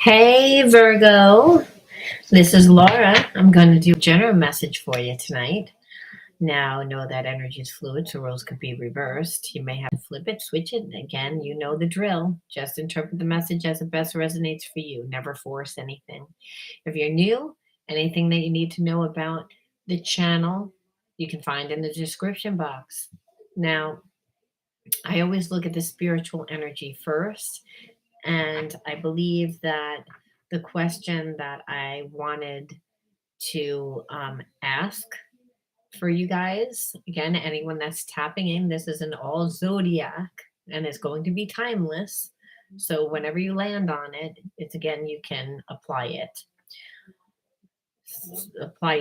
Hey Virgo, this is Laura. I'm going to do a general message for you tonight. Now, know that energy is fluid, so roles could be reversed. You may have to flip it, switch it. Again, you know the drill. Just interpret the message as it best resonates for you. Never force anything. If you're new, anything that you need to know about the channel, you can find in the description box. Now, I always look at the spiritual energy first, and I believe that the question that I wanted to ask for you guys, again, anyone that's tapping in, this is an all zodiac and it's going to be timeless. So whenever you land on it, it's again, you can apply it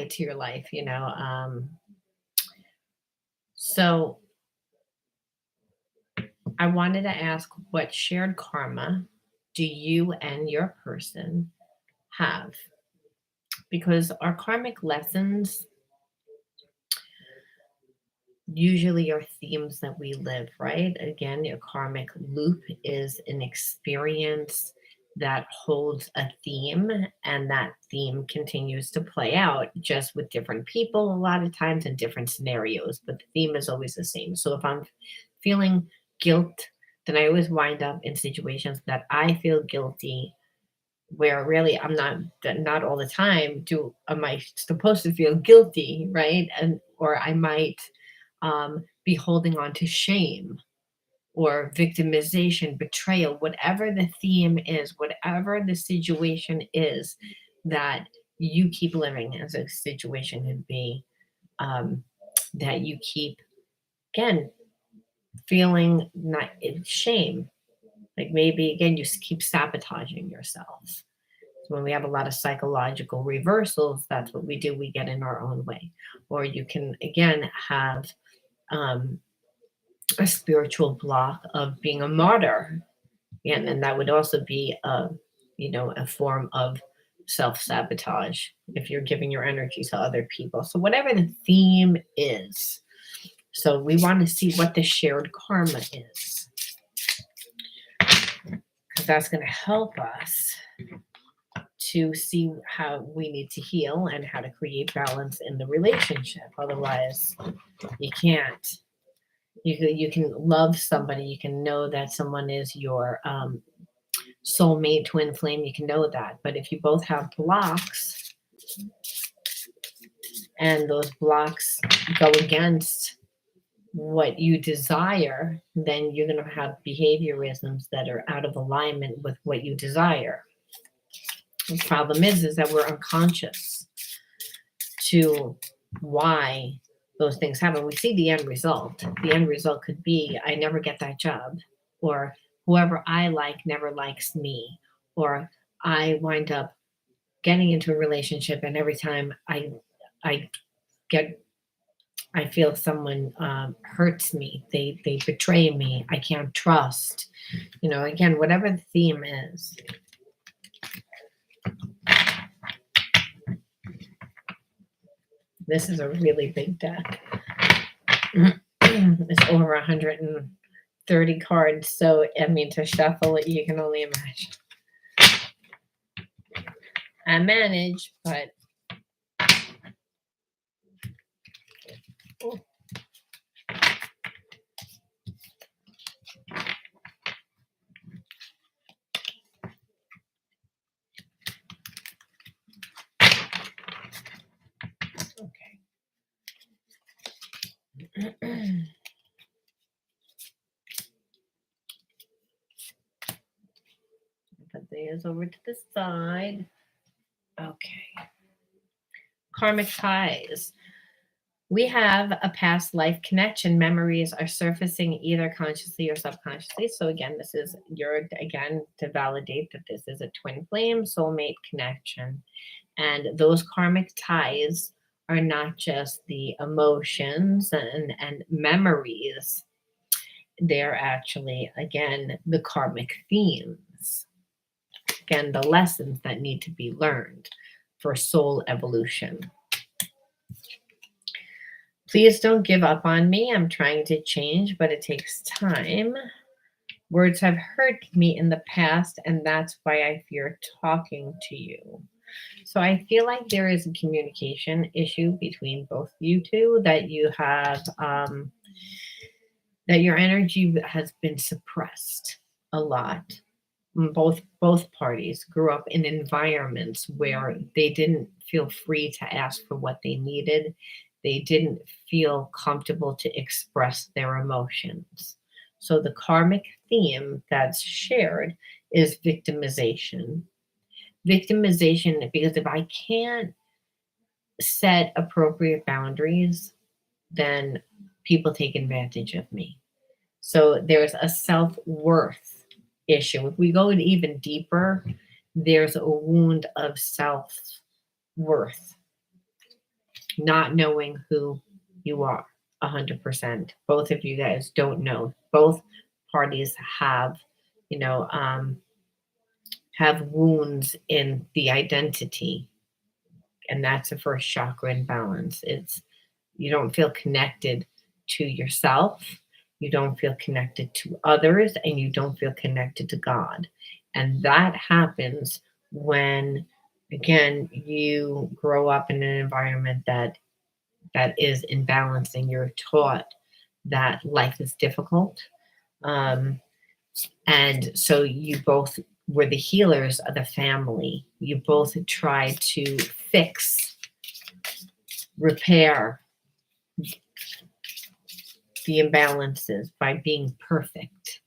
to your life. So I wanted to ask, what shared karma do you and your person have? Because our karmic lessons usually are themes that we live, right? Again, your karmic loop is an experience that holds a theme, and that theme continues to play out just with different people a lot of times in different scenarios, but the theme is always the same. So if I'm feeling guilt, then I always wind up in situations that I feel guilty, where really I'm not all the time do am I supposed to feel guilty, right? And or I might be holding on to shame or victimization, betrayal, whatever the theme is, whatever the situation is that you keep living as a situation could be, um, that you keep, again, feeling not shame. Like maybe, again, you keep sabotaging yourself. So when we have a lot of psychological reversals, that's what we do. We get in our own way. Or you can, again, have um, a spiritual block of being a martyr. And that would also be a form of self-sabotage if you're giving your energy to other people. So whatever the theme is, so we want to see what the shared karma is, because that's going to help us to see how we need to heal and how to create balance in the relationship. Otherwise, you can't. You can love somebody. You can know that someone is your soulmate, twin flame. You can know that. But if you both have blocks and those blocks go against what you desire, then you're going to have behaviorisms that are out of alignment with what you desire. The problem is that we're unconscious to why those things happen. We see the end result. The end result could be, I never get that job, or whoever I like never likes me, or I wind up getting into a relationship and every time I get I feel someone hurts me, they betray me, I can't trust. Again, whatever the theme is. This is a really big deck. It's over 130 cards, so I mean, to shuffle it, you can only imagine. I manage, but oh. Okay. Put these over to the side. Okay. Karmic ties. We have a past life connection. Memories are surfacing either consciously or subconsciously. So again, this is to validate that this is a twin flame soulmate connection. And those karmic ties are not just the emotions and memories. They're actually, again, the karmic themes. Again, the lessons that need to be learned for soul evolution. Please don't give up on me. I'm trying to change, but it takes time. Words have hurt me in the past, and that's why I fear talking to you. So I feel like there is a communication issue between both you two, that you have that your energy has been suppressed a lot. Both parties grew up in environments where they didn't feel free to ask for what they needed. They didn't feel comfortable to express their emotions. So the karmic theme that's shared is victimization. Victimization, because if I can't set appropriate boundaries, then people take advantage of me. So there's a self worth issue. If we go even deeper, there's a wound of self worth, not knowing who you are 100%. Both of you guys don't know. Both parties have, you know, have wounds in the identity, and that's the first chakra imbalance. It's you don't feel connected to yourself, you don't feel connected to others, and you don't feel connected to God. And that happens when, again, you grow up in an environment that is imbalanced, and you're taught that life is difficult. Um, and so you both were the healers of the family. You both tried to fix, repair the imbalances by being perfect,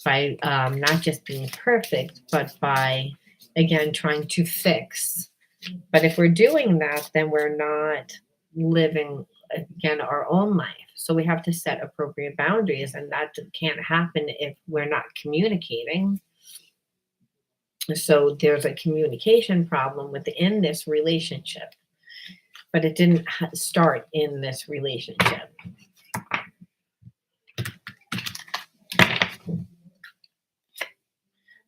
by not just being perfect, but by, again, trying to fix. But if we're doing that, then we're not living, again, our own life. So we have to set appropriate boundaries, and that can't happen if we're not communicating. So there's a communication problem within this relationship, but it didn't start in this relationship.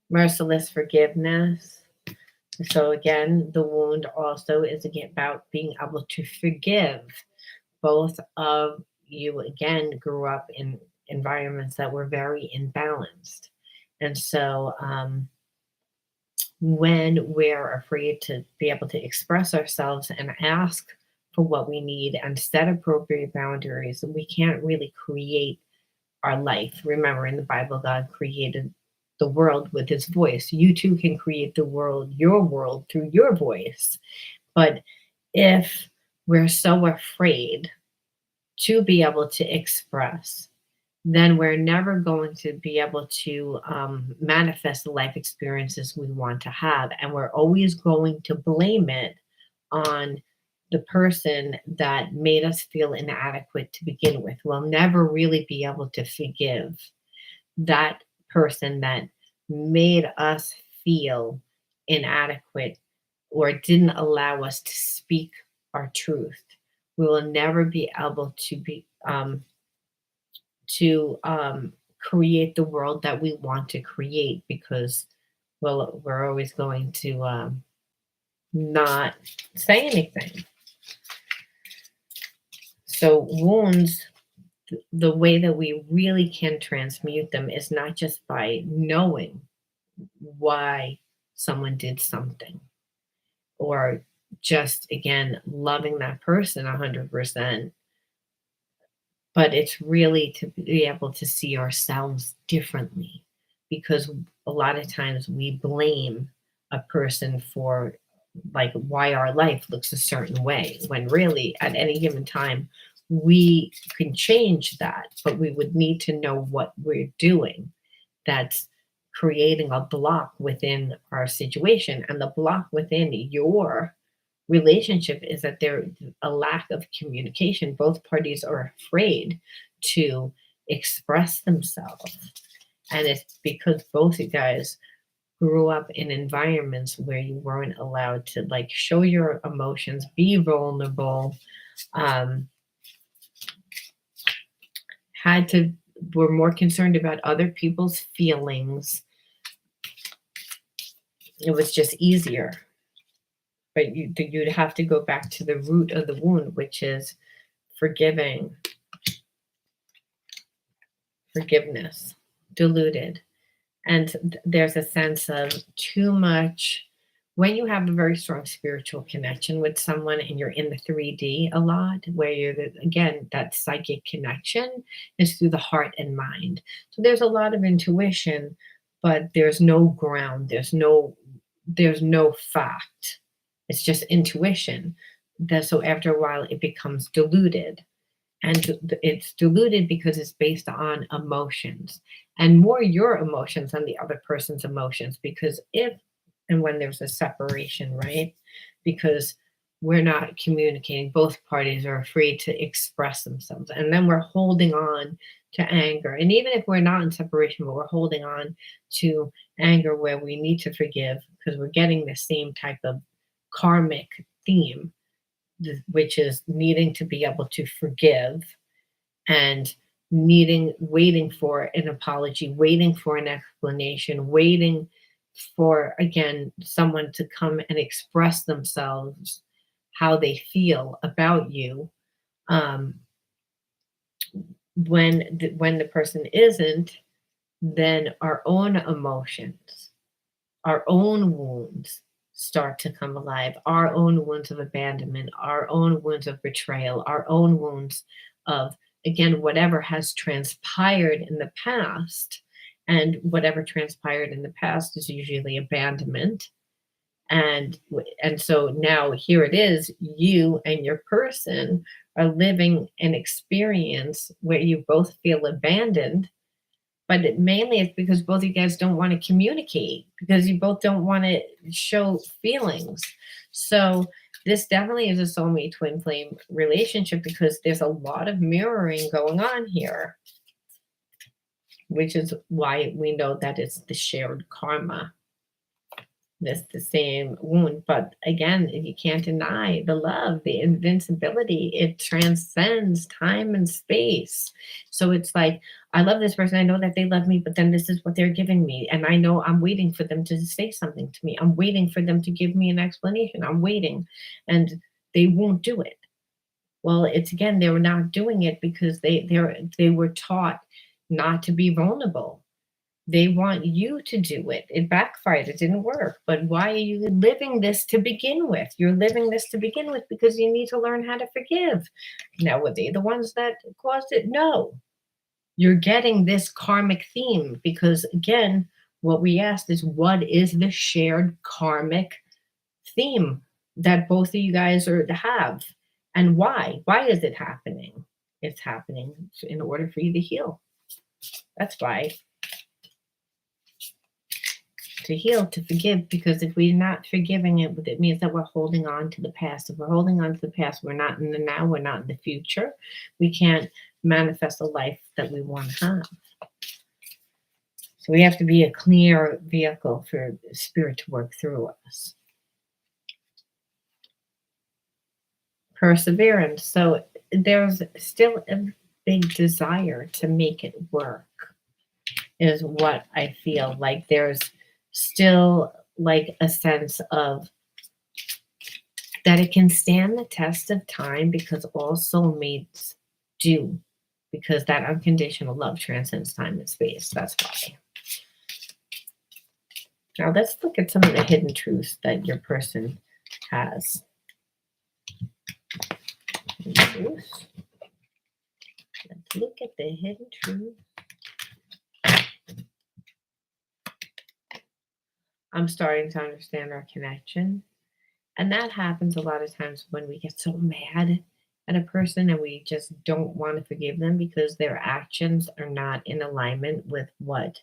Merciless forgiveness. So again, the wound also is again about being able to forgive. Both of you again grew up in environments that were very imbalanced. And so when we're afraid to be able to express ourselves and ask for what we need and set appropriate boundaries, we can't really create our life. Remember, in the Bible, God created the world with his voice. You too can create the world, your world, through your voice. But if we're so afraid to be able to express, then we're never going to be able to manifest the life experiences we want to have. And we're always going to blame it on the person that made us feel inadequate to begin with. We'll never really be able to forgive that person that made us feel inadequate or didn't allow us to speak our truth. We will never be able to create the world that we want to create, because, well, we're always going to not say anything. So wounds, the way that we really can transmute them is not just by knowing why someone did something, or just, again, loving that person 100%, but it's really to be able to see ourselves differently, because a lot of times we blame a person for, like, why our life looks a certain way, when really at any given time we can change that, but we would need to know what we're doing that's creating a block within our situation. And the block within your relationship is that there's a lack of communication. Both parties are afraid to express themselves. And it's because both you guys grew up in environments where you weren't allowed to, like, show your emotions, be vulnerable, had to were more concerned about other people's feelings. It was just easier. But you'd have to go back to the root of the wound, which is forgiving, forgiveness, diluted. And there's a sense of too much. When you have a very strong spiritual connection with someone and you're in the 3D a lot, where you're, again, that psychic connection is through the heart and mind. So there's a lot of intuition, but there's no ground, there's no fact. It's just intuition. So after a while, it becomes diluted, and it's diluted because it's based on emotions, and more your emotions than the other person's emotions. Because if and when there's a separation, right? Because we're not communicating, both parties are afraid to express themselves, and then we're holding on to anger. And even if we're not in separation, but we're holding on to anger where we need to forgive because we're getting the same type of karmic theme, which is needing to be able to forgive and waiting for an apology, waiting for an explanation, waiting for, again, someone to come and express themselves how they feel about you. Um, when the person isn't, then our own emotions, our own wounds start to come alive, our own wounds of abandonment, our own wounds of betrayal, our own wounds of, again, whatever has transpired in the past. And whatever transpired in the past is usually abandonment. And so now here it is, you and your person are living an experience where you both feel abandoned, but mainly it's because both of you guys don't want to communicate, because you both don't want to show feelings. So this definitely is a soulmate twin flame relationship, because there's a lot of mirroring going on here, which is why we know that it's the shared karma. This the same wound. But again, you can't deny the love, the invincibility. It transcends time and space. So it's like, I love this person. I know that they love me, but then this is what they're giving me. And I know I'm waiting for them to say something to me. I'm waiting for them to give me an explanation. I'm waiting. And they won't do it. Well, it's, again, they were not doing it because they were taught not to be vulnerable. They want you to do it. It backfired. It didn't work. But why are you living this to begin with? You're living this to begin with because you need to learn how to forgive. Now, were they the ones that caused it? No. You're getting this karmic theme because, again, what we asked is, what is the shared karmic theme that both of you guys have? And why? Why is it happening? It's happening in order for you to heal. That's why. To heal, to forgive, because if we're not forgiving it, it means that we're holding on to the past. If we're holding on to the past, we're not in the now, we're not in the future. We can't manifest a life that we want to have. So we have to be a clear vehicle for spirit to work through us. Perseverance. So there's still a big desire to make it work, is what I feel like. There's still like a sense of that it can stand the test of time, because all soulmates do, because that unconditional love transcends time and space. That's why. Now let's look at some of the hidden truths that your person has. Let's look at the hidden truth. I'm starting to understand our connection. And that happens a lot of times when we get so mad at a person and we just don't want to forgive them because their actions are not in alignment with what,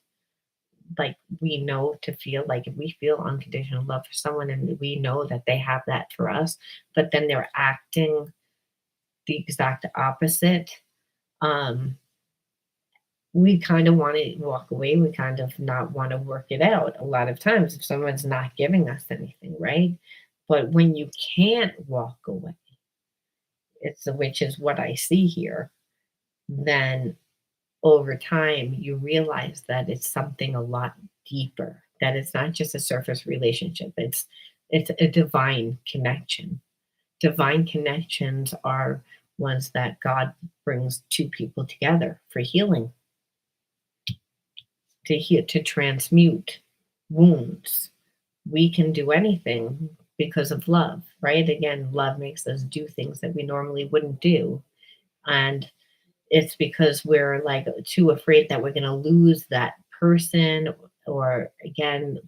like, we know to feel. Like, if we feel unconditional love for someone and we know that they have that for us, but then they're acting the exact opposite, we kind of want to walk away. We kind of not want to work it out a lot of times if someone's not giving us anything, right? But when you can't walk away, which is what I see here, then over time you realize that it's something a lot deeper, that it's not just a surface relationship. It's a divine connection. Divine connections are ones that God brings two people together for healing. to heal, to transmute wounds. We can do anything because of love, right? Again, love makes us do things that we normally wouldn't do. And it's because we're like too afraid that we're going to lose that person, or again,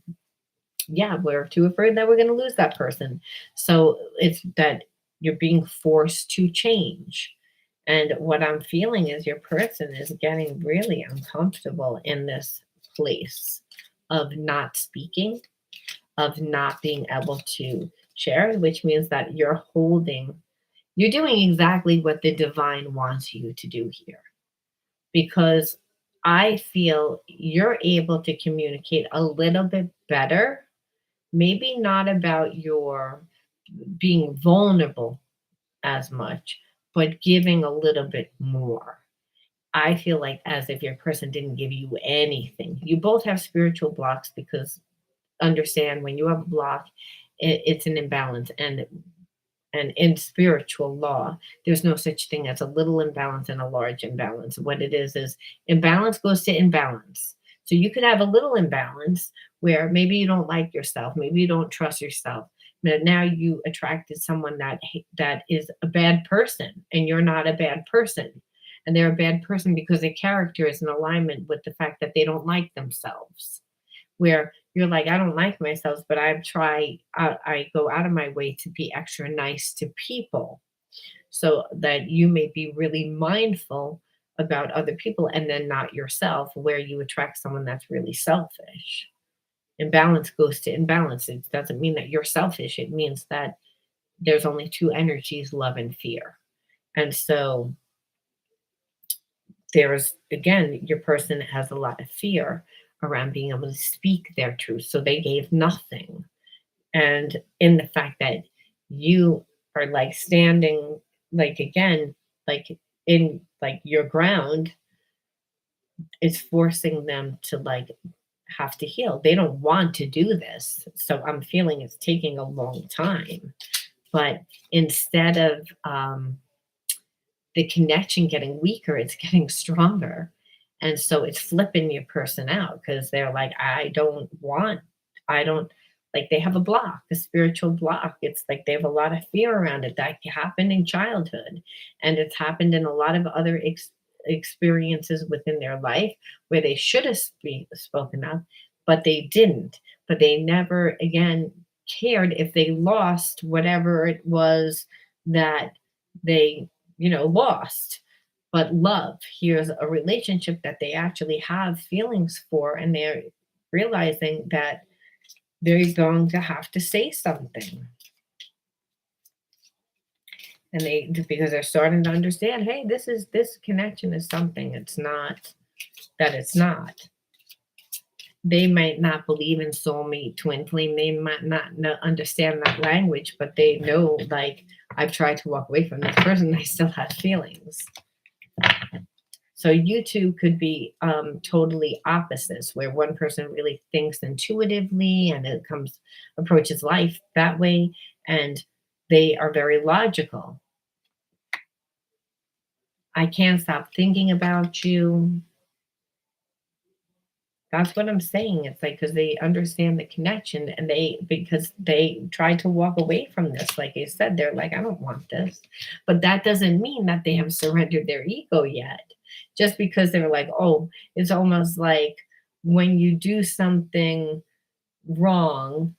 yeah, we're too afraid that we're going to lose that person. So it's that you're being forced to change. And what I'm feeling is your person is getting really uncomfortable in this place of not speaking, of not being able to share, which means that you're doing exactly what the divine wants you to do here. Because I feel you're able to communicate a little bit better, maybe not about your being vulnerable as much, but giving a little bit more. I feel like as if your person didn't give you anything. You both have spiritual blocks because understand when you have a block, it's an imbalance. And in spiritual law, there's no such thing as a little imbalance and a large imbalance. What it is imbalance goes to imbalance. So you could have a little imbalance where maybe you don't like yourself, maybe you don't trust yourself. But now you attracted someone that is a bad person, and you're not a bad person. And they're a bad person because their character is in alignment with the fact that they don't like themselves, where you're like, I don't like myself, but I go out of my way to be extra nice to people so that you may be really mindful about other people and then not yourself, where you attract someone that's really selfish. Imbalance goes to imbalance. It doesn't mean that you're selfish, it means that there's only two energies, love and fear. And so there's, again, your person has a lot of fear around being able to speak their truth. So they gave nothing. And in the fact that you are like standing, like again, like in like your ground, it's forcing them to like have to heal. They don't want to do this. So I'm feeling it's taking a long time. But instead of the connection getting weaker, it's getting stronger. And so it's flipping your person out because they're like, I don't, like they have a block, a spiritual block. It's like they have a lot of fear around it that happened in childhood. And it's happened in a lot of other experiences within their life where they should have spoken up, but they didn't. But they never, again, cared if they lost whatever it was that they lost. But love, here's a relationship that they actually have feelings for, and they're realizing that they're going to have to say something. And they, because they're starting to understand, hey, this connection is something. It's not that it's not. They might not believe in soulmate, twin flame. They might not understand that language, but they know, like, I've tried to walk away from this person. I still have feelings. So you two could be totally opposites, where one person really thinks intuitively and it approaches life that way, and they are very logical. I can't stop thinking about you. That's what I'm saying. It's like because they understand the connection, and because they try to walk away from this. Like I said, they're like, I don't want this. But that doesn't mean that they have surrendered their ego yet. Just because they're like, oh, it's almost like when you do something wrong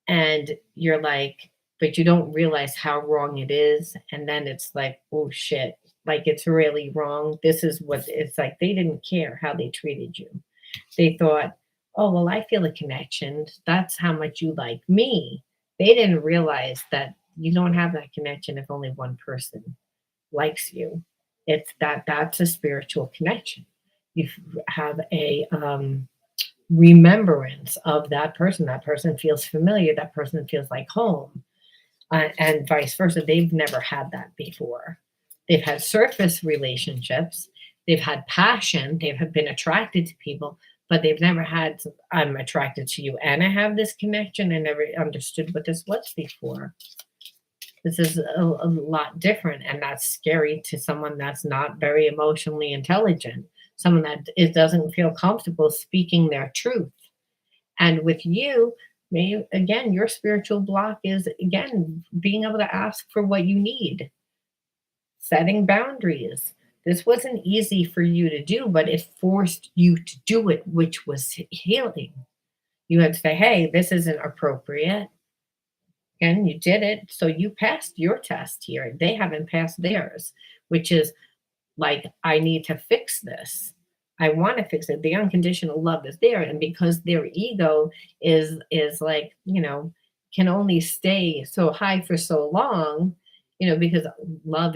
and you're like, but you don't realize how wrong it is. And then it's like, oh shit, like it's really wrong. This is what it's like. They didn't care how they treated you. They thought, oh, well, I feel a connection. That's how much you like me. They didn't realize that you don't have that connection if only one person likes you. It's that's a spiritual connection. You have a remembrance of that person. That person feels familiar. That person feels like home, and vice versa. They've never had that before. They've had surface relationships. They've had passion. They've been attracted to people, but they've never had, I'm attracted to you and I have this connection. I never understood what this was before. This is a lot different, and that's scary to someone that's not very emotionally intelligent. someone that it doesn't feel comfortable speaking their truth. And with you, maybe again, your spiritual block is again being able to ask for what you need, setting boundaries. This wasn't easy for you to do, but it forced you to do it, which was healing. You had to say, hey, this isn't appropriate. And you did it. So you passed your test here. They haven't passed theirs, which is like, I need to fix this. I want to fix it. The unconditional love is there. And because their ego is like, can only stay so high for so long, because love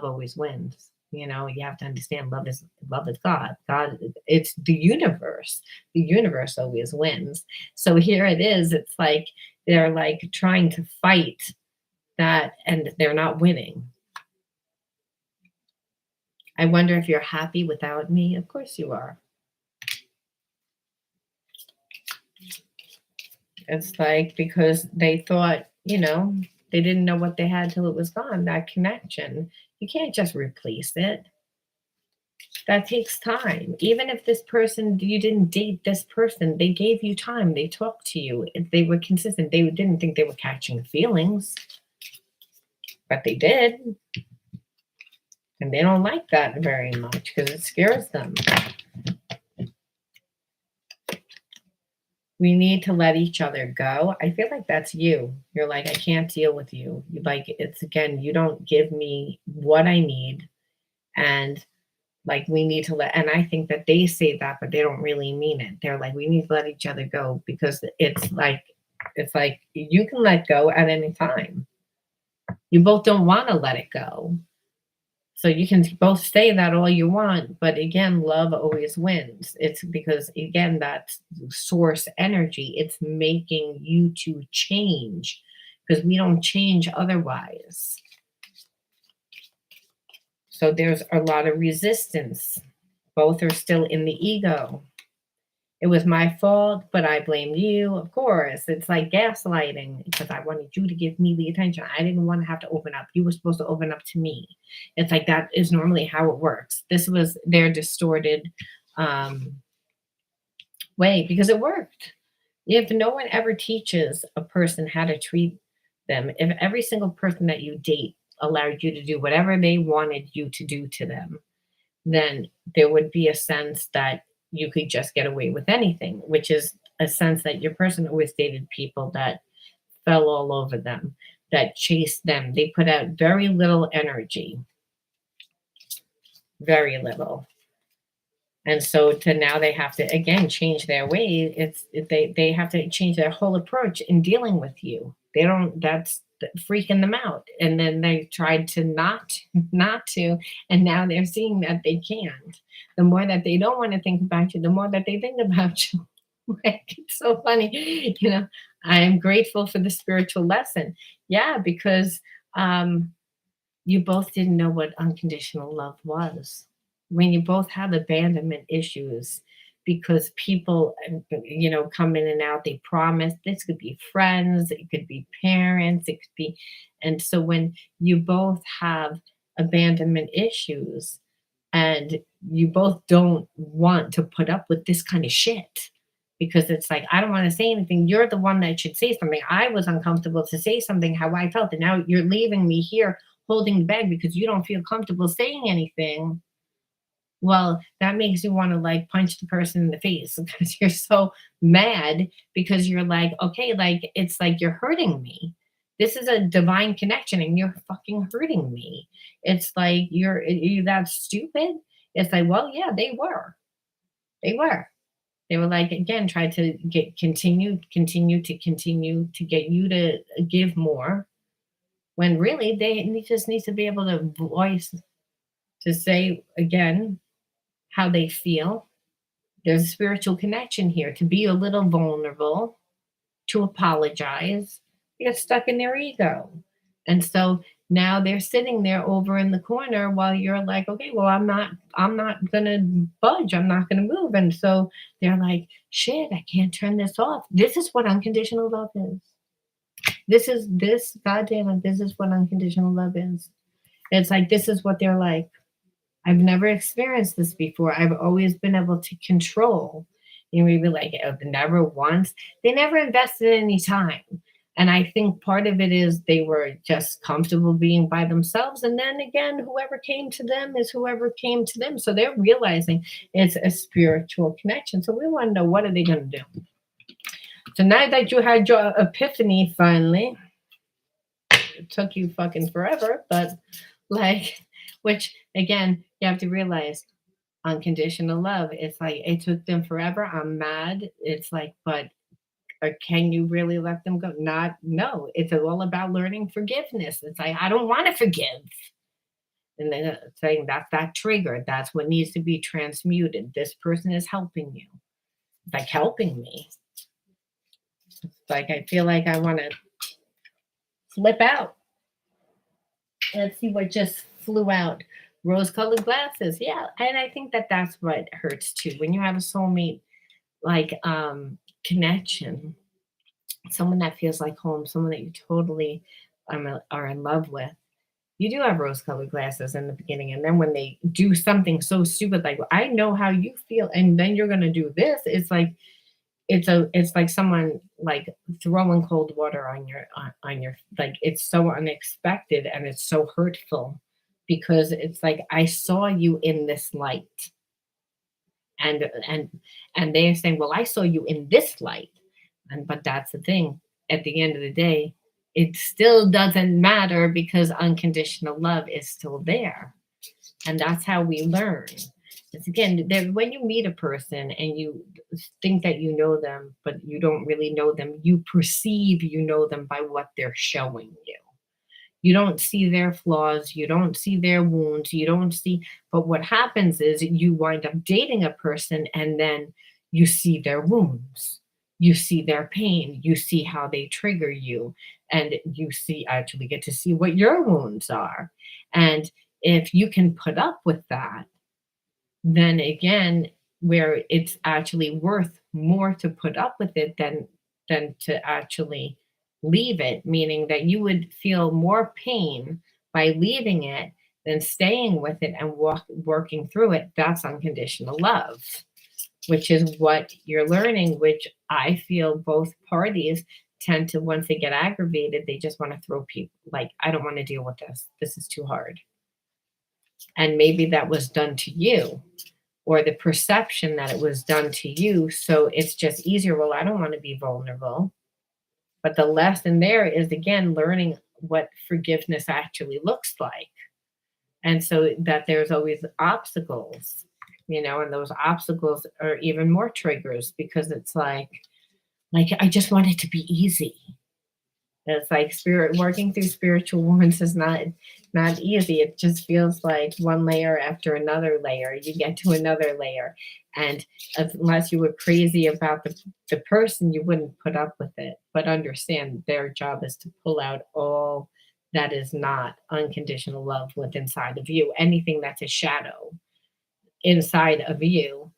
always wins. You have to understand love is God. God, it's the universe. The universe always wins. So here it is. It's like they're like trying to fight that and they're not winning. I wonder if you're happy without me. Of course you are. It's like because they thought, they didn't know what they had till it was gone, that connection. You can't just replace it. That takes time. Even if this person, you didn't date this person, they gave you time. They talked to you. If they were consistent, they didn't think they were catching feelings, but they did. And they don't like that very much because it scares them. We need to let each other go. I feel like that's you. You're like, I can't deal with you. You like it's again, you don't give me what I need. And like we need to let and I think that they say that, but they don't really mean it. They're like, we need to let each other go because it's like you can let go at any time. You both don't want to let it go. So you can both say that all you want, but again, love always wins. It's because again, that's source energy. It's making you to change because we don't change otherwise. So there's a lot of resistance. Both are still in the ego. It was my fault, but I blamed you. Of course, it's like gaslighting because I wanted you to give me the attention. I didn't want to have to open up. You were supposed to open up to me. It's like that is normally how it works. This was their distorted way because it worked. If no one ever teaches a person how to treat them, if every single person that you date allowed you to do whatever they wanted you to do to them, then there would be a sense that you could just get away with anything, which is a sense that your person always dated people that fell all over them, that chased them. They put out very little energy, very little. And so to now they have to again change their way. They have to change their whole approach in dealing with you. They don't that's freaking them out. And then they tried to not to, and now they're seeing that they can't. The more that they don't want to think about you, the more that they think about you. Like, it's so funny. I am grateful for the spiritual lesson. Yeah, because you both didn't know what unconditional love was. When you both have abandonment issues because people come in and out, they promise. This could be friends, it could be parents, it could be. And so when you both have abandonment issues and you both don't want to put up with this kind of shit because it's like, I don't want to say anything, you're the one that should say something. I was uncomfortable to say something how I felt, and now you're leaving me here holding the bag because you don't feel comfortable saying anything. Well, that makes you want to like punch the person in the face because you're so mad because you're like, okay, like it's like you're hurting me. This is a divine connection and you're fucking hurting me. It's like you that stupid. It's like, well, yeah, they were. They were. They were like again, try to continue to get you to give more when really they just need to be able to voice to say again how they feel. There's a spiritual connection here to be a little vulnerable, to apologize. They get stuck in their ego. And so now they're sitting there over in the corner while you're like, okay, well, I'm not gonna budge, I'm not gonna move. And so they're like, shit, I can't turn this off. This is what unconditional love is. Goddamn it, this is what unconditional love is. It's like this is what they're like. I've never experienced this before. I've always been able to control. You know, maybe like never once. They never invested any time. And I think part of it is they were just comfortable being by themselves. And then again, whoever came to them is whoever came to them. So they're realizing it's a spiritual connection. So we want to know, what are they going to do? So now that you had your epiphany finally, it took you fucking forever, but like, which again, you have to realize unconditional love. It's like it took them forever. I'm mad. It's like, but or can you really let them go? Not, no. It's all about learning forgiveness. It's like, I don't want to forgive. And then saying that's that trigger. That's what needs to be transmuted. This person is helping you. It's like helping me. It's like I feel like I want to flip out. Let's see what just flew out. Rose colored glasses. Yeah. And I think that that's what hurts too. When you have a soulmate like connection, someone that feels like home, someone that you totally are in love with, you do have rose colored glasses in the beginning. And then when they do something so stupid, like, I know how you feel, and then you're going to do this, it's like, it's like someone like throwing cold water on your, like, it's so unexpected and it's so hurtful because it's like, I saw you in this light, and they're saying, well, I saw you in this light. And but that's the thing, at the end of the day, it still doesn't matter because unconditional love is still there. And that's how we learn. It's again, when you meet a person and you think that you know them, but you don't really know them, you perceive you know them by what they're showing you. You don't see their flaws, you don't see their wounds, you don't see, but what happens is you wind up dating a person and then you see their wounds, you see their pain, you see how they trigger you, and you see, actually get to see what your wounds are. And if you can put up with that, then again, where it's actually worth more to put up with it than to actually leave it, meaning that you would feel more pain by leaving it than staying with it and working through it. That's unconditional love, which is what you're learning, which I feel both parties tend to, once they get aggravated, they just want to throw people, like, I don't want to deal with this. This is too hard. And maybe that was done to you, or the perception that it was done to you. So it's just easier. Well, I don't want to be vulnerable. But the lesson there is, again, learning what forgiveness actually looks like. And so that there's always obstacles, and those obstacles are even more triggers because it's like I just want it to be easy. It's like spirit working through spiritual wounds is not easy. It just feels like one layer after another layer. You get to another layer, and unless you were crazy about the person, you wouldn't put up with it. But understand, their job is to pull out all that is not unconditional love within inside of you. Anything that's a shadow inside of you,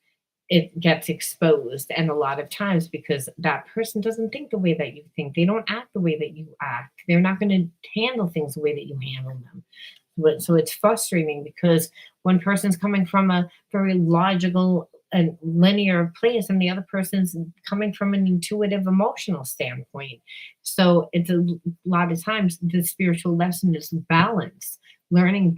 it gets exposed. And a lot of times, because that person doesn't think the way that you think, they don't act the way that you act, they're not going to handle things the way that you handle them. So it's frustrating because one person's coming from a very logical and linear place, and the other person's coming from an intuitive emotional standpoint. So it's a lot of times the spiritual lesson is balance, learning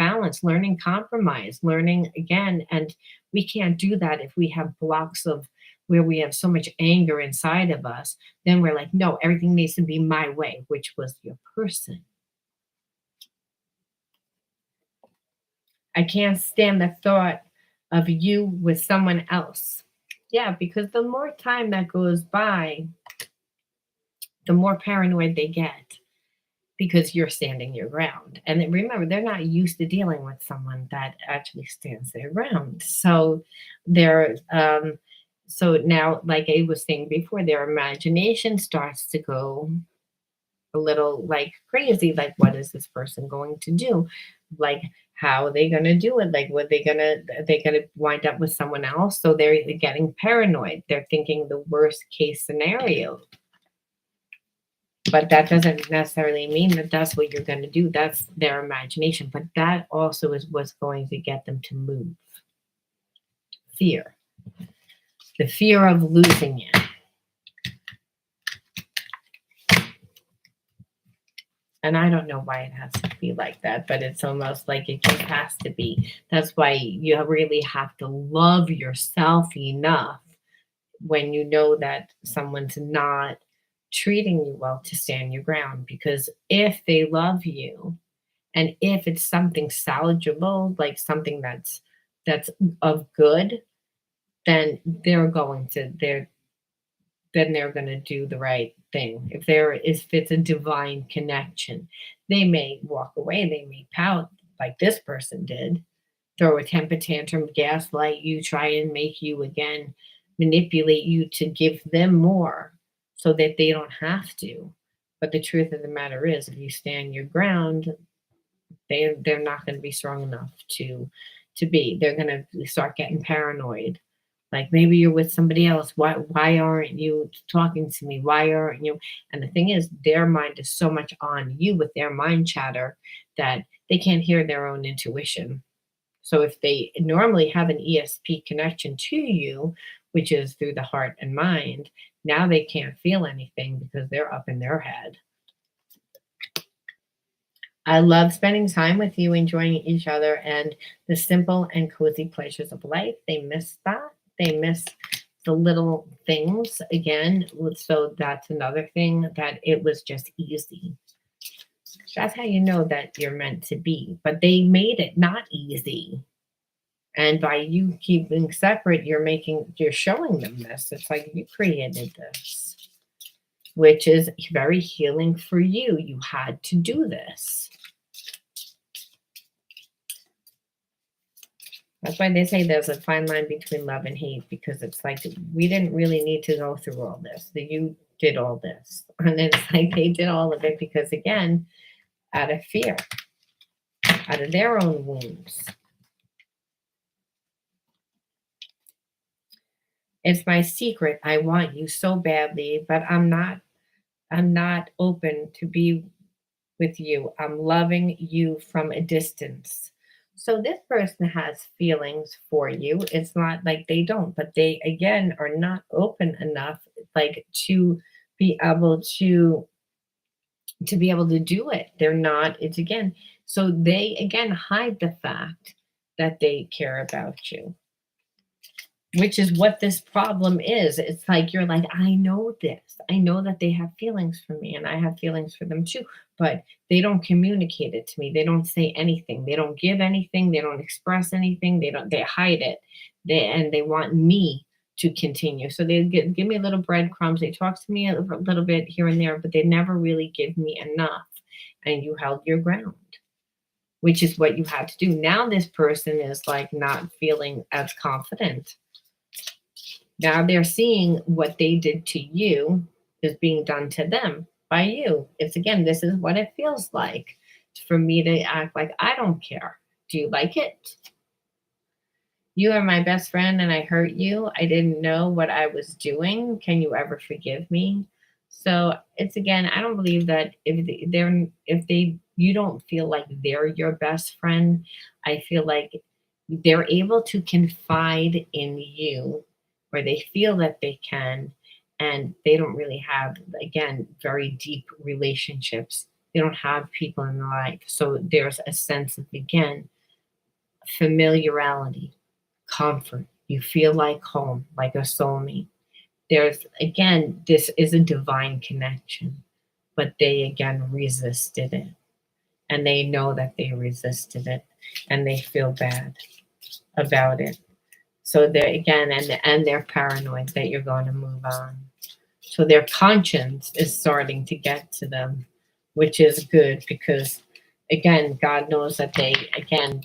compromise, learning again. And we can't do that if we have blocks of where we have so much anger inside of us. Then we're like, no, everything needs to be my way, which was your person. I can't stand the thought of you with someone else. Yeah, because the more time that goes by, the more paranoid they get because you're standing your ground. And then remember, they're not used to dealing with someone that actually stands their ground. So they're so now, like I was saying before, their imagination starts to go a little like crazy. Like, what is this person going to do? Like, how are they going to do it? Like, are they going to wind up with someone else? So they're getting paranoid. They're thinking the worst case scenario. But that doesn't necessarily mean that that's what you're going to do. That's their imagination. But that also is what's going to get them to move. Fear. The fear of losing it. And I don't know why it has to be like that, but it's almost like it just has to be. That's why you really have to love yourself enough when you know that someone's not treating you well to stand your ground. Because if they love you, and if it's something salvageable, like something that's of good, then they're going to do the right thing. If it's a divine connection, they may walk away, they may pout like this person did, throw a temper tantrum, gaslight you, try and make you again, manipulate you to give them more so that they don't have to. But the truth of the matter is, if you stand your ground, they're not going to be strong enough to be. They're going to start getting paranoid. Like, maybe you're with somebody else. Why aren't you talking to me? Why aren't you? And the thing is, their mind is so much on you with their mind chatter that they can't hear their own intuition. So if they normally have an ESP connection to you, which is through the heart and mind, now they can't feel anything because they're up in their head. I love spending time with you, enjoying each other, and the simple and cozy pleasures of life. They miss that. They miss the little things again. So that's another thing, that it was just easy. That's how you know that you're meant to be. But they made it not easy. And by you keeping separate, you're showing them this. It's like you created this, which is very healing for you. You had to do this. That's why they say there's a fine line between love and hate, because it's like we didn't really need to go through all this. That you did all this. And it's like they did all of it because, again, out of fear, out of their own wounds. It's my secret. I want you so badly, but I'm not open to be with you. I'm loving you from a distance. So this person has feelings for you. It's not like they don't, but they again are not open enough, like be able to be able to do it. They're not, it's again, so they again hide the fact that they care about you, which is what this problem is. It's like you're like, I know this. I know that they have feelings for me and I have feelings for them too, but they don't communicate it to me. They don't say anything. They don't give anything. They don't express anything. They hide it. They want me to continue. So they give me little breadcrumbs. They talk to me a little bit here and there, but they never really give me enough. And you held your ground, which is what you had to do. Now this person is like not feeling as confident. Now they're seeing what they did to you is being done to them by you. It's again, this is what it feels like for me to act like I don't care. Do you like it? You are my best friend and I hurt you. I didn't know what I was doing. Can you ever forgive me? So it's again, I don't believe that if you don't feel like they're your best friend, I feel like they're able to confide in you, or they feel that they can, and they don't really have, again, very deep relationships. They don't have people in their life. So there's a sense of, again, familiarity, comfort. You feel like home, like a soulmate. There's, again, this is a divine connection, but they, again, resisted it. And they know that they resisted it and they feel bad about it. So they're, again, and they're paranoid that you're going to move on. So their conscience is starting to get to them, which is good because, again, God knows that they, again,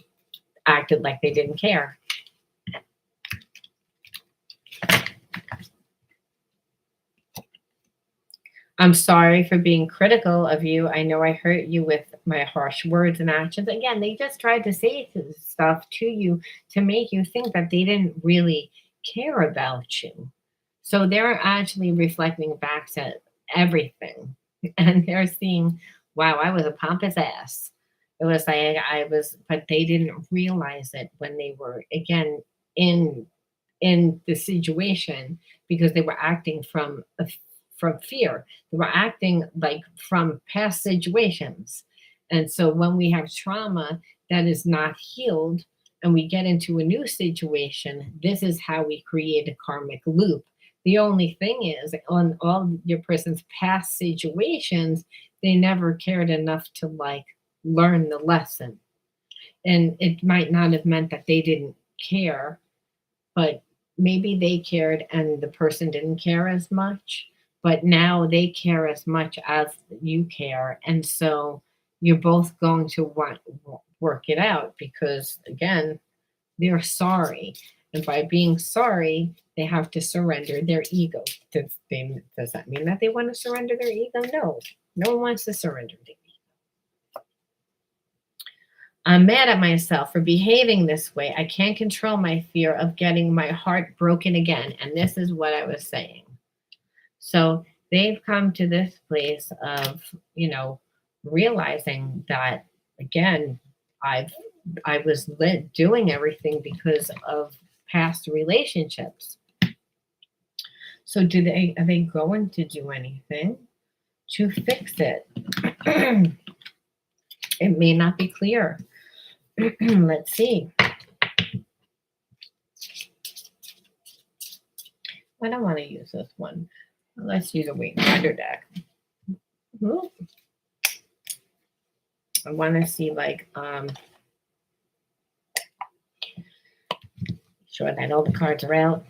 acted like they didn't care. I'm sorry for being critical of you. I know I hurt you with my harsh words and actions. Again, they just tried to say stuff to you to make you think that they didn't really care about you. So they're actually reflecting back to everything. And they're seeing, wow, I was a pompous ass. It was like I was, but they didn't realize it when they were again in the situation, because they were acting from fear. They were acting like from past situations. And so when we have trauma that is not healed and we get into a new situation, this is how we create a karmic loop. The only thing is, on all your person's past situations, they never cared enough to like learn the lesson. And it might not have meant that they didn't care, but maybe they cared and the person didn't care as much, but now they care as much as you care. And so you're both going to want work it out, because again, they're sorry. And by being sorry, they have to surrender their ego. Does that mean that they want to surrender their ego? No. No one wants to surrender their ego. I'm mad at myself for behaving this way. I can't control my fear of getting my heart broken again. And this is what I was saying. So they've come to this place of, realizing that again, I've I was doing everything because of past relationships. So are they going to do anything to fix it? It may not be clear. Let's see. I don't want to use this one. Let's use a Wing Rider deck. I want to see sure that all the cards are out.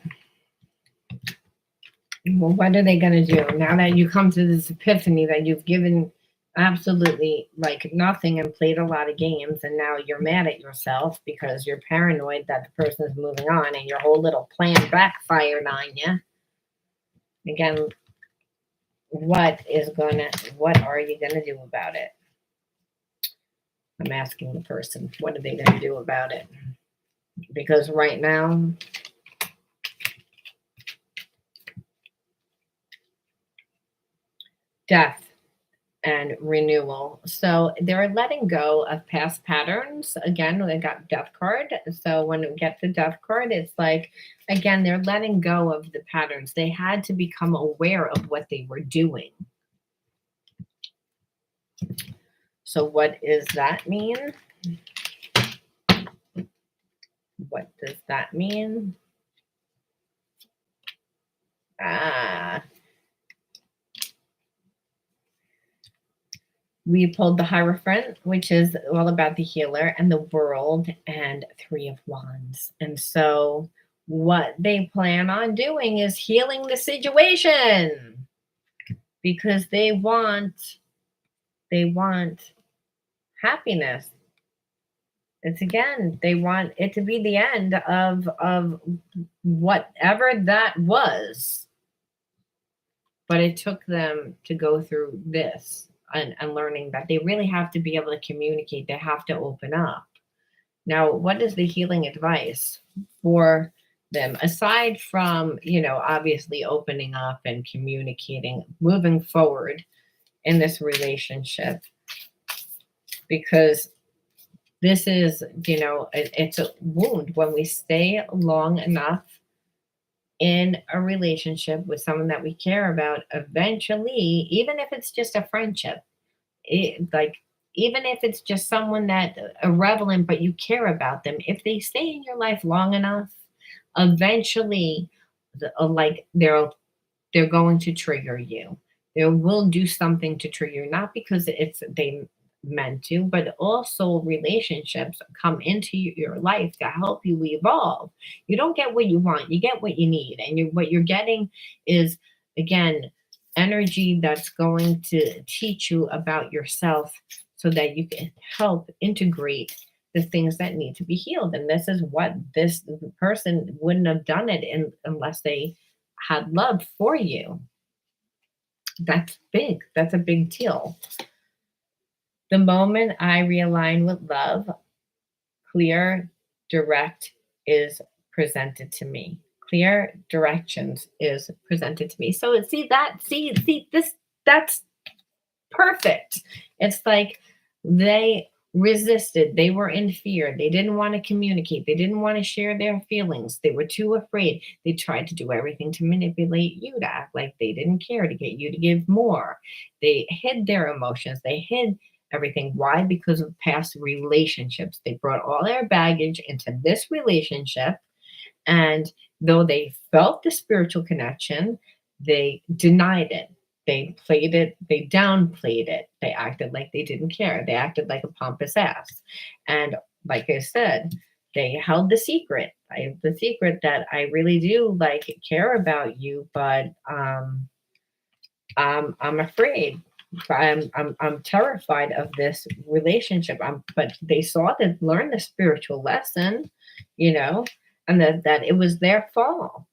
Well, what are they going to do now that you come to this epiphany that you've given absolutely like nothing and played a lot of games, and now you're mad at yourself because you're paranoid that the person's moving on and your whole little plan backfired on you? Again, what are you gonna do about it? I'm asking the person, what are they gonna do about it? Because right now, death and renewal. So they're letting go of past patterns. Again, they got death card. So when we get the death card, it's like, again, they're letting go of the patterns. They had to become aware of what they were doing. So what does that mean? What does that mean? We pulled the Hierophant, which is all about the healer and the world, and Three of Wands. And so what they plan on doing is healing the situation, because they want happiness. It's again, they want it to be the end of whatever that was. But it took them to go through this and learning that they really have to be able to communicate. They have to open up. Now, what is the healing advice for them? Aside from, obviously opening up and communicating, moving forward in this relationship, because this is, it's a wound. When we stay long enough in a relationship with someone that we care about, eventually, even if it's just a friendship, even if it's just someone that irrelevant, but you care about them, if they stay in your life long enough, eventually, they're going to trigger you. They will do something to trigger you, not because they meant to, but also relationships come into your life to help you evolve. You don't get what you want, you get what you need. And what you're getting is, again, energy that's going to teach you about yourself so that you can help integrate the things that need to be healed. And this is what this person wouldn't have done it unless they had love for you. That's big. That's a big deal. The moment I realign with love, clear, direct is presented to me. Clear directions is presented to me. So see this, that's perfect. It's like they resisted. They were in fear. They didn't want to communicate. They didn't want to share their feelings. They were too afraid. They tried to do everything to manipulate you to act like they didn't care, to get you to give more. They hid their emotions. They hid everything. Why? Because of past relationships. They brought all their baggage into this relationship, and though they felt the spiritual connection, they denied it. They played it, they downplayed it. They acted like they didn't care. They acted like a pompous ass. And like I said, they held the secret. The secret that I really do like care about you, but I'm afraid. I'm terrified of this relationship. But they saw that learn the spiritual lesson, you know, and that it was their fault,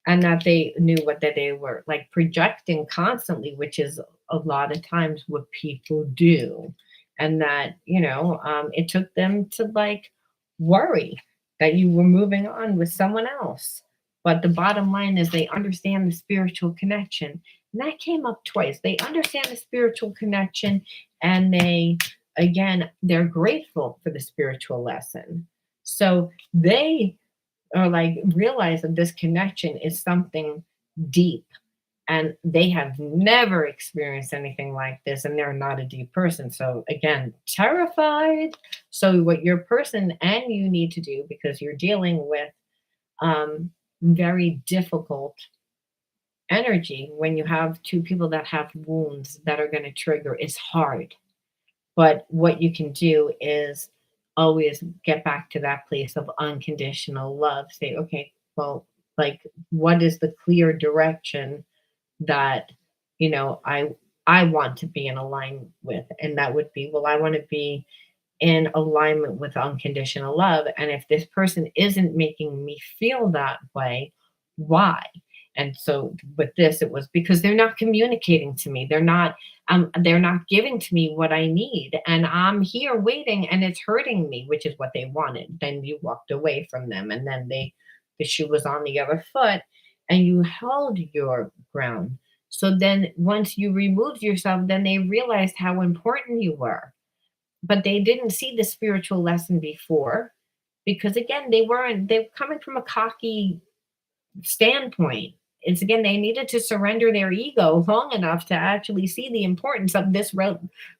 and that they knew what that they were like projecting constantly, which is a lot of times what people do, and that it took them to like worry that you were moving on with someone else. But the bottom line is they understand the spiritual connection, and that came up twice. They understand the spiritual connection, and they're grateful for the spiritual lesson. So they or like realize that this connection is something deep, and they have never experienced anything like this, and they're not a deep person, so again, terrified. So what your person and you need to do, because you're dealing with very difficult energy when you have two people that have wounds that are going to trigger, it's hard. But what you can do is always get back to that place of unconditional love. Say, okay, well, like, what is the clear direction that, I want to be in alignment with? And that would be, well, I want to be in alignment with unconditional love. And if this person isn't making me feel that way, why? And so with this, it was because they're not communicating to me. They're not giving to me what I need. And I'm here waiting and it's hurting me, which is what they wanted. Then you walked away from them, and then the shoe was on the other foot, and you held your ground. So then once you removed yourself, then they realized how important you were, but they didn't see the spiritual lesson before, because again, they were coming from a cocky standpoint. It's again, they needed to surrender their ego long enough to actually see the importance of this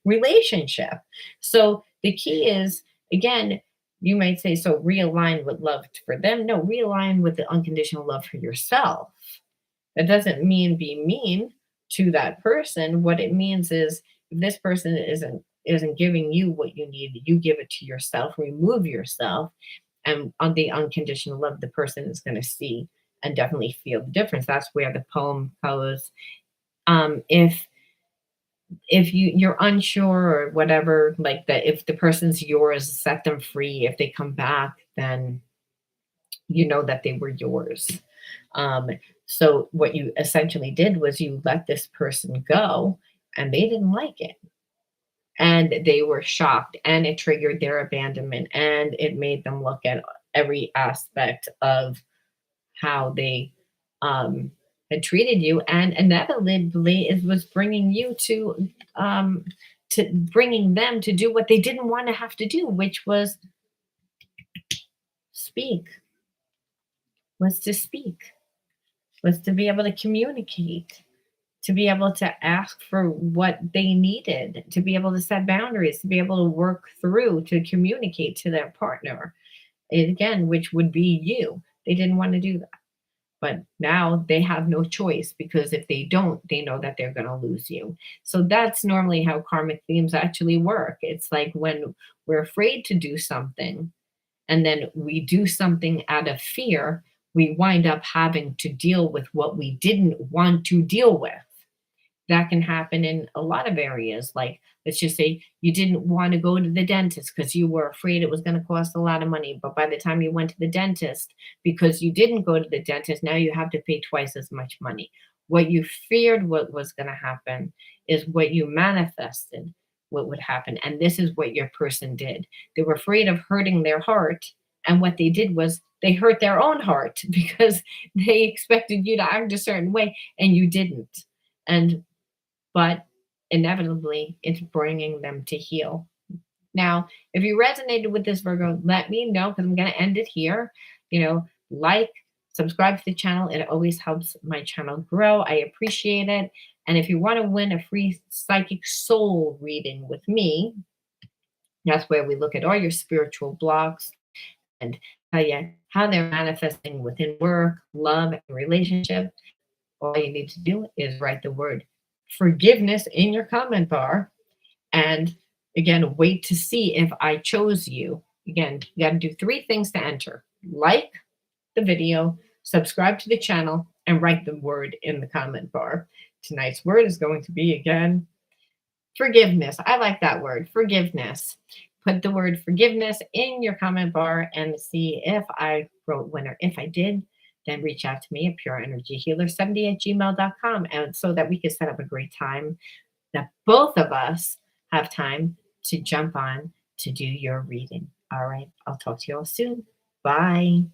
relationship. So the key is, again, you might say, so realign with love for them. No, realign with the unconditional love for yourself. That doesn't mean be mean to that person. What it means is, if this person isn't giving you what you need, you give it to yourself, remove yourself, and on the unconditional love, the person is going to see and definitely feel the difference. That's where the poem goes. If you're unsure or whatever, like that, if the person's yours, set them free. If they come back, then you know that they were yours. Um, so what you essentially did was you let this person go, and they didn't like it. And they were shocked, and it triggered their abandonment, and it made them look at every aspect of how they um, had treated you, and inevitably it was bringing you to bringing them to do what they didn't want to have to do, which speak, was to speak, was to be able to communicate, to be able to ask for what they needed, to be able to set boundaries, to be able to work through, to communicate to their partner, again, which would be you. They didn't want to do that. But now they have no choice, because if they don't, they know that they're going to lose you. So that's normally how karmic themes actually work. It's like when we're afraid to do something, and then we do something out of fear, we wind up having to deal with what we didn't want to deal with. That can happen in a lot of areas. Like, let's just say you didn't want to go to the dentist because you were afraid it was going to cost a lot of money. But by the time you went to the dentist, because you didn't go to the dentist, now you have to pay twice as much money. What you feared what was going to happen is what you manifested what would happen. And this is what your person did. They were afraid of hurting their heart. And what they did was they hurt their own heart because they expected you to act a certain way and you didn't. And but inevitably it's bringing them to heal. Now, if you resonated with this, Virgo, let me know because I'm going to end it here. Like, subscribe to the channel. It always helps my channel grow. I appreciate it. And if you want to win a free psychic soul reading with me, that's where we look at all your spiritual blocks and tell you how they're manifesting within work, love, and relationship. All you need to do is write the word forgiveness in your comment bar. And again, wait to see if I chose you. Again, you got to do three things to enter: like the video, subscribe to the channel, and write the word in the comment bar. Tonight's word is going to be, again, forgiveness. I like that word, forgiveness. Put the word forgiveness in your comment bar and see if I wrote winner. If I did, then reach out to me at pureenergyhealer70@gmail.com, and so that we can set up a great time that both of us have time to jump on to do your reading. All right. I'll talk to you all soon. Bye.